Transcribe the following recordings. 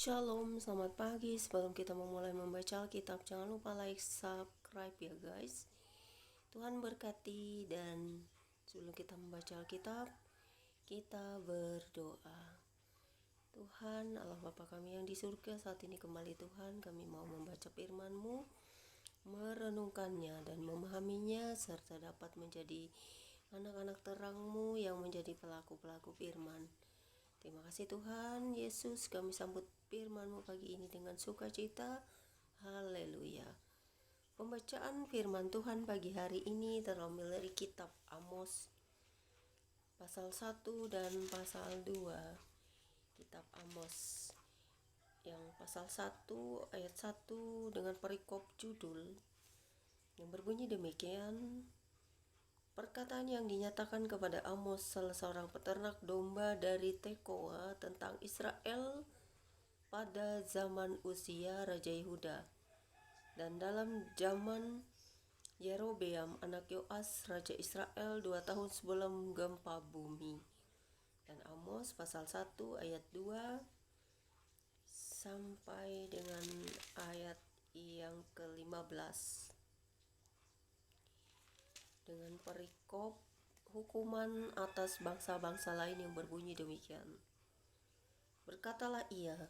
Shalom, selamat pagi. Sebelum kita memulai membaca Alkitab, jangan lupa like, subscribe ya guys. Tuhan berkati, dan sebelum kita membaca Alkitab, kita berdoa. Tuhan Allah Bapa kami yang di surga, saat ini kembali Tuhan kami mau membaca firman-Mu, merenungkannya dan memahaminya, serta dapat menjadi anak-anak terang-Mu yang menjadi pelaku-pelaku firman. Terima kasih Tuhan Yesus, kami sambut firman-Mu pagi ini dengan sukacita. Haleluya. Pembacaan firman Tuhan pagi hari ini terambil dari kitab Amos pasal 1 dan pasal 2. Kitab Amos yang pasal 1 ayat 1 dengan perikop judul yang berbunyi demikian. Perkataan yang dinyatakan kepada Amos, salah seorang peternak domba dari Tekoa, tentang Israel pada zaman Uzia Raja Yehuda dan dalam zaman Yerobeam anak Yoas Raja Israel 2 tahun sebelum gempa bumi. Dan Amos pasal 1 ayat 2 sampai dengan ayat yang ke-15 dengan perikop hukuman atas bangsa-bangsa lain yang berbunyi demikian. Berkatalah ia,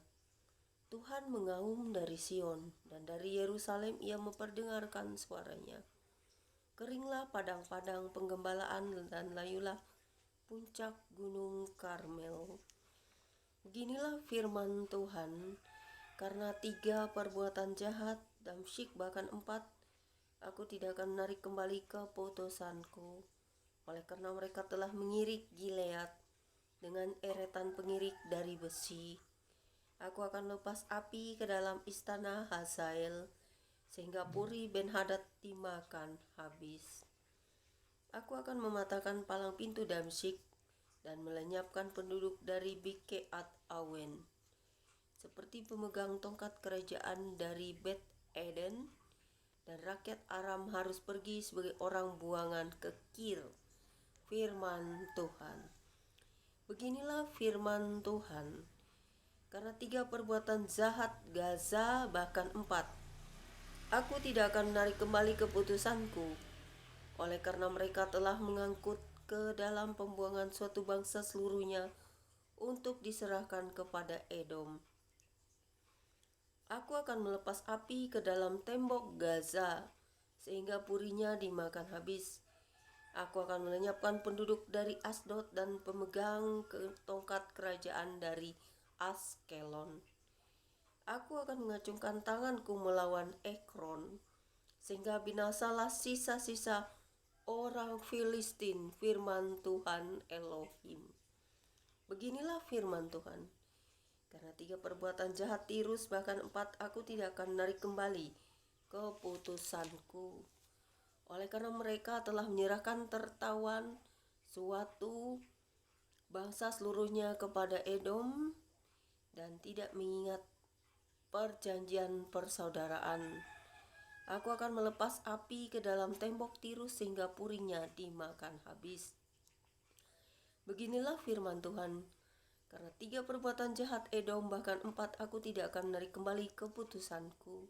Tuhan mengaum dari Sion, dan dari Yerusalem ia memperdengarkan suaranya. Keringlah padang-padang penggembalaan dan layulah puncak gunung Karmel. Beginilah firman Tuhan, karena 3 perbuatan jahat, Damsyik bahkan 4, aku tidak akan menarik kembali keputusanku. Oleh karena mereka telah mengirik Gilead dengan eretan pengirik dari besi. Aku akan lepas api ke dalam istana Hazael, sehingga Puri Ben-Hadad dimakan habis. Aku akan mematahkan palang pintu Damsyik dan melenyapkan penduduk dari Bikeat Awen, seperti pemegang tongkat kerajaan dari Bet Eden, dan rakyat Aram harus pergi sebagai orang buangan ke Kir. Firman Tuhan. Beginilah firman Tuhan, karena 3 perbuatan jahat Gaza bahkan 4, aku tidak akan menarik kembali keputusanku. Oleh karena mereka telah mengangkut ke dalam pembuangan suatu bangsa seluruhnya untuk diserahkan kepada Edom. Aku akan melepas api ke dalam tembok Gaza, sehingga purinya dimakan habis. Aku akan melenyapkan penduduk dari Asdod dan pemegang tongkat kerajaan dari Askelon. Aku akan mengacungkan tanganku melawan Ekron, sehingga binasalah sisa-sisa orang Filistin. Firman Tuhan Elohim. Beginilah firman Tuhan, karena 3 perbuatan jahat Tirus bahkan 4, aku tidak akan menarik kembali keputusanku. Oleh karena mereka telah menyerahkan tertawan suatu bangsa seluruhnya kepada Edom dan tidak mengingat perjanjian persaudaraan. Aku akan melepas api ke dalam tembok Tirus sehingga purinya dimakan habis. Beginilah firman Tuhan, karena 3 perbuatan jahat Edom bahkan 4, aku tidak akan menarik kembali keputusanku.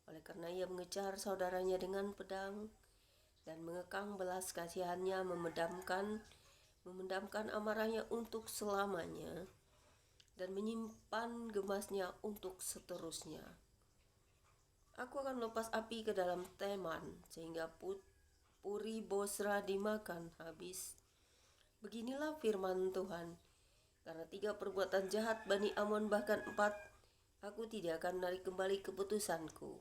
Oleh karena ia mengejar saudaranya dengan pedang dan mengekang belas kasihannya, memendamkan amarahnya untuk selamanya, dan menyimpan gemasnya untuk seterusnya. Aku akan melepas api ke dalam Teman, sehingga Puri Bosra dimakan habis. Beginilah firman Tuhan, karena 3 perbuatan jahat Bani Amon bahkan 4, aku tidak akan menarik kembali keputusanku.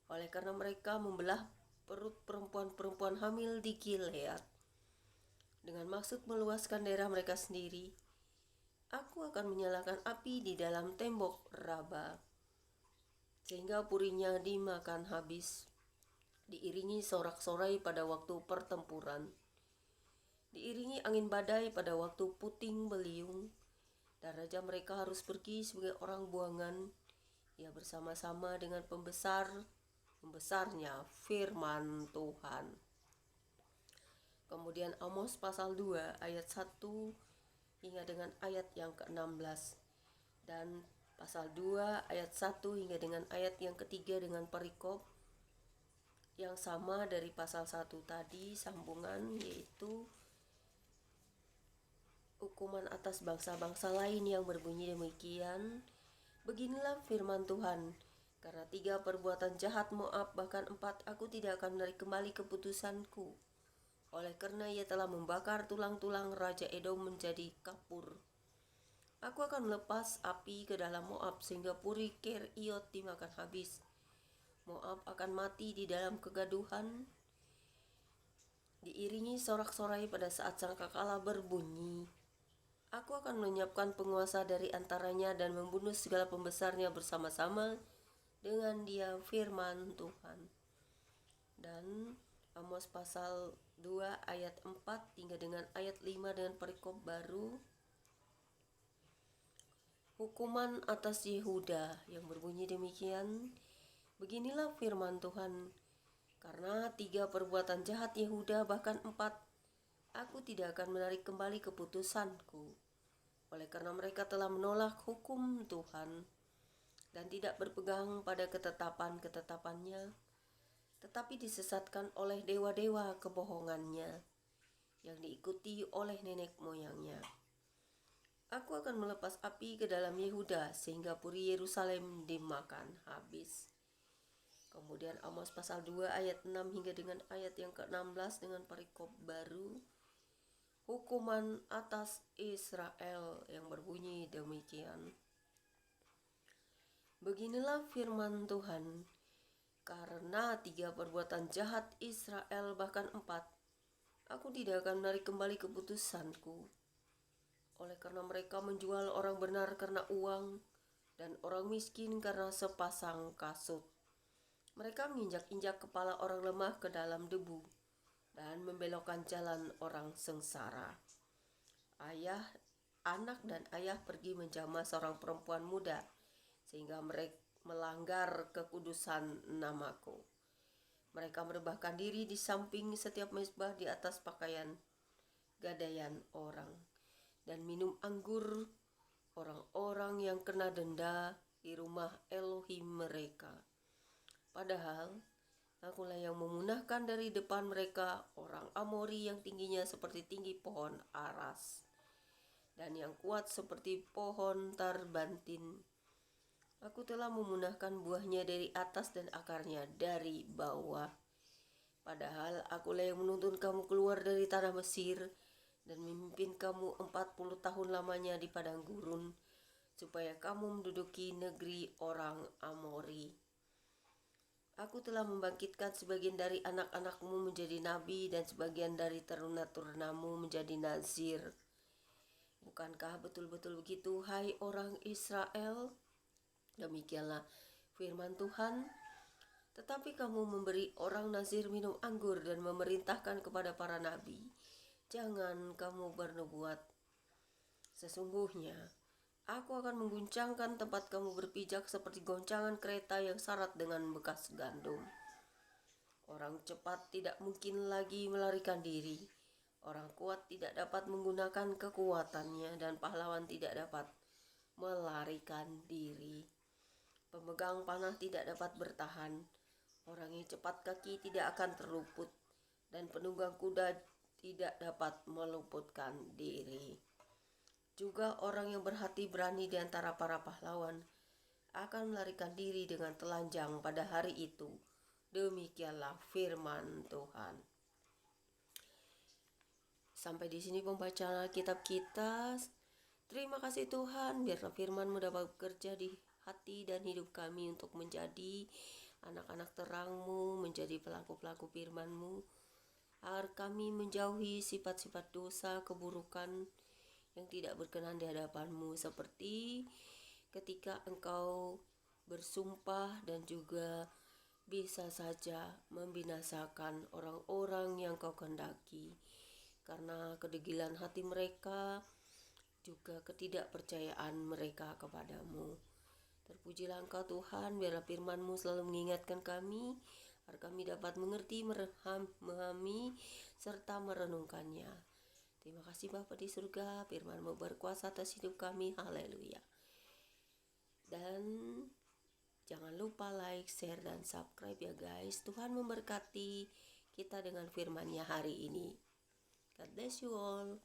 Oleh karena mereka membelah perut perempuan-perempuan hamil di Gilead dengan maksud meluaskan daerah mereka sendiri, aku akan menyalakan api di dalam tembok Raba, sehingga purinya dimakan habis. Diiringi sorak-sorai pada waktu pertempuran, diiringi angin badai pada waktu puting beliung, dan raja mereka harus pergi sebagai orang buangan, ia bersama-sama dengan pembesarnya. Firman Tuhan. Kemudian Amos pasal 2 ayat 1 hingga dengan ayat yang ke-16. Dan pasal 2 ayat 1 hingga dengan ayat yang ketiga dengan perikop yang sama dari pasal 1 tadi, sambungan, yaitu hukuman atas bangsa-bangsa lain yang berbunyi demikian. Beginilah firman Tuhan, karena 3 perbuatan jahat Moab, bahkan 4, aku tidak akan menarik kembali keputusanku. Oleh karena ia telah membakar tulang-tulang Raja Edom menjadi kapur. Aku akan melepas api ke dalam Moab sehingga puri Keriot dimakan habis. Moab akan mati di dalam kegaduhan, diiringi sorak-sorai pada saat sangkakala berbunyi. Aku akan menyiapkan penguasa dari antaranya dan membunuh segala pembesarnya bersama-sama dengan dia, firman Tuhan. Dan Amos pasal 2 ayat 4 hingga dengan ayat 5 dengan perikop baru, hukuman atas Yehuda yang berbunyi demikian. Beginilah firman Tuhan, karena 3 perbuatan jahat Yehuda, bahkan 4, aku tidak akan menarik kembali keputusanku. Oleh karena mereka telah menolak hukum Tuhan dan tidak berpegang pada ketetapan-ketetapannya, tetapi disesatkan oleh dewa-dewa kebohongannya yang diikuti oleh nenek moyangnya. Aku akan melepas api ke dalam Yehuda sehingga puri Yerusalem dimakan habis. Kemudian Amos pasal 2 ayat 6 hingga dengan ayat yang ke-16 dengan perikop baru, hukuman atas Israel yang berbunyi demikian. Beginilah firman Tuhan, karena 3 perbuatan jahat Israel, bahkan 4, aku tidak akan menarik kembali keputusanku. Oleh karena mereka menjual orang benar karena uang dan orang miskin karena sepasang kasut. Mereka menginjak-injak kepala orang lemah ke dalam debu dan membelokkan jalan orang sengsara. Anak dan ayah pergi menjamah seorang perempuan muda sehingga mereka melanggar kekudusan namaku. Mereka merebahkan diri di samping setiap mezbah di atas pakaian gadaian orang, dan minum anggur orang-orang yang kena denda di rumah Elohim mereka. Padahal akulah yang memunahkan dari depan mereka orang Amori yang tingginya seperti tinggi pohon aras dan yang kuat seperti pohon tarbantin. Aku telah memunahkan buahnya dari atas dan akarnya dari bawah. Padahal akulah yang menuntun kamu keluar dari tanah Mesir dan memimpin kamu 40 tahun lamanya di padang gurun, supaya kamu menduduki negeri orang Amori. Aku telah membangkitkan sebagian dari anak-anakmu menjadi nabi dan sebagian dari teruna-terunamu menjadi nazir. Bukankah betul-betul begitu, hai orang Israel? Demikianlah firman Tuhan. Tetapi kamu memberi orang nazir minum anggur dan memerintahkan kepada para nabi, jangan kamu bernubuat. Sesungguhnya aku akan mengguncangkan tempat kamu berpijak seperti goncangan kereta yang syarat dengan bekas gandum. Orang cepat tidak mungkin lagi melarikan diri. Orang kuat tidak dapat menggunakan kekuatannya, dan pahlawan tidak dapat melarikan diri. Pemegang panah tidak dapat bertahan. Orang yang cepat kaki tidak akan terluput, dan penunggang kuda tidak dapat meluputkan diri. Juga orang yang berhati berani di antara para pahlawan akan melarikan diri dengan telanjang pada hari itu. Demikianlah firman Tuhan. Sampai di sini pembacaan kitab kita. Terima kasih Tuhan, biarlah firman-Mu dapat bekerja di hati dan hidup kami untuk menjadi anak-anak terang-Mu, menjadi pelaku-pelaku firman-Mu, agar kami menjauhi sifat-sifat dosa, keburukan yang tidak berkenan di hadapan-Mu, seperti ketika Engkau bersumpah dan juga bisa saja membinasakan orang-orang yang Kau kehendaki karena kedegilan hati mereka, juga ketidakpercayaan mereka kepadamu. Terpujilah Engkau Tuhan, biarlah firman-Mu selalu mengingatkan kami, agar kami dapat mengerti, memahami, serta merenungkannya. Terima kasih Bapa di surga, firman-Mu berkuasa atas hidup kami, haleluya. Dan jangan lupa like, share, dan subscribe ya guys. Tuhan memberkati kita dengan firman-Nya hari ini. God bless you all.